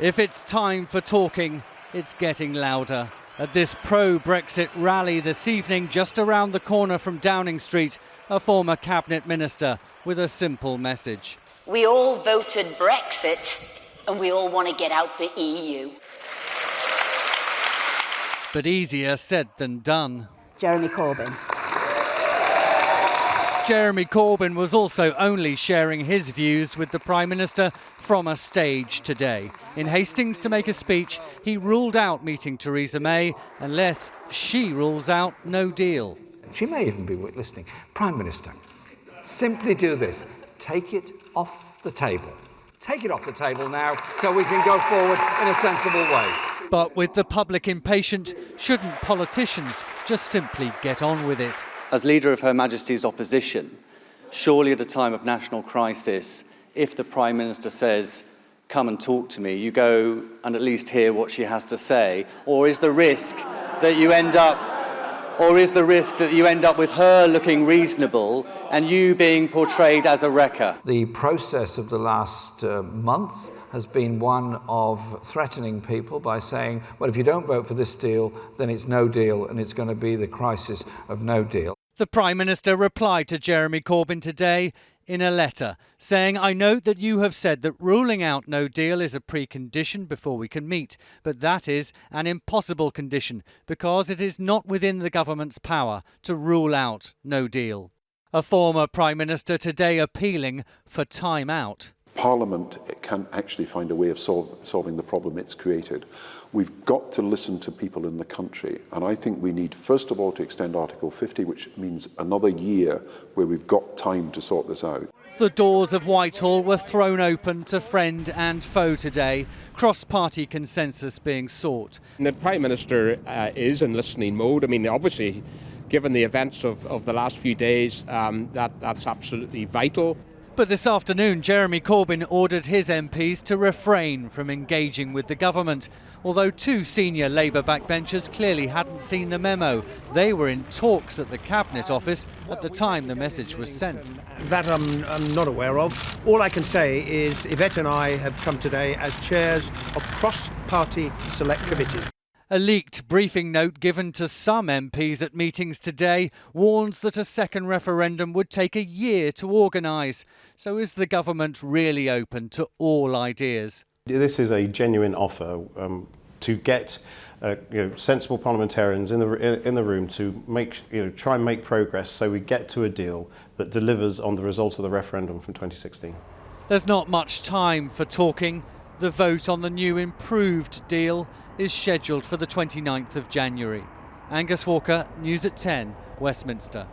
If it's time for talking, it's getting louder. At this pro-Brexit rally this evening, just around the corner from Downing Street, a former cabinet minister with a simple message. We all voted Brexit and we all want to get out the EU. But easier said than done. Jeremy Corbyn. Jeremy Corbyn was also only sharing his views with the Prime Minister from a stage today. In Hastings to make a speech, he ruled out meeting Theresa May unless she rules out no deal. She may even be listening. Prime Minister, simply do this. Take it off the table. Take it off the table now so we can go forward in a sensible way. But with the public impatient, shouldn't politicians just simply get on with it? As leader of Her Majesty's opposition, surely at a time of national crisis, if the Prime Minister says, come and talk to me, you go and at least hear what she has to say? Or is the risk that you end up with her looking reasonable and you being portrayed as a wrecker? The process of the last month has been one of threatening people by saying, well, if you don't vote for this deal, then it's no deal and it's going to be the crisis of no deal. The Prime Minister replied to Jeremy Corbyn today in a letter, saying, I note that you have said that ruling out no deal is a precondition before we can meet, but that is an impossible condition because it is not within the government's power to rule out no deal. A former Prime Minister today appealing for time out. Parliament can actually find a way of solving the problem it's created. We've got to listen to people in the country, and I think we need, first of all, to extend Article 50, which means another year where we've got time to sort this out. The doors of Whitehall were thrown open to friend and foe today, cross-party consensus being sought. The Prime Minister is in listening mode. I mean, obviously, given the events of the last few days, that's absolutely vital. But this afternoon, Jeremy Corbyn ordered his MPs to refrain from engaging with the government, although two senior Labour backbenchers clearly hadn't seen the memo. They were in talks at the Cabinet Office at the time the message was sent. That I'm not aware of. All I can say is Yvette and I have come today as chairs of cross-party select committees. A leaked briefing note given to some MPs at meetings today warns that a second referendum would take a year to organise. So is the government really open to all ideas? This is a genuine offer to get sensible parliamentarians in the room to try and make progress so we get to a deal that delivers on the results of the referendum from 2016. There's not much time for talking. The vote on the new improved deal is scheduled for the 29th of January. Angus Walker, News at 10, Westminster.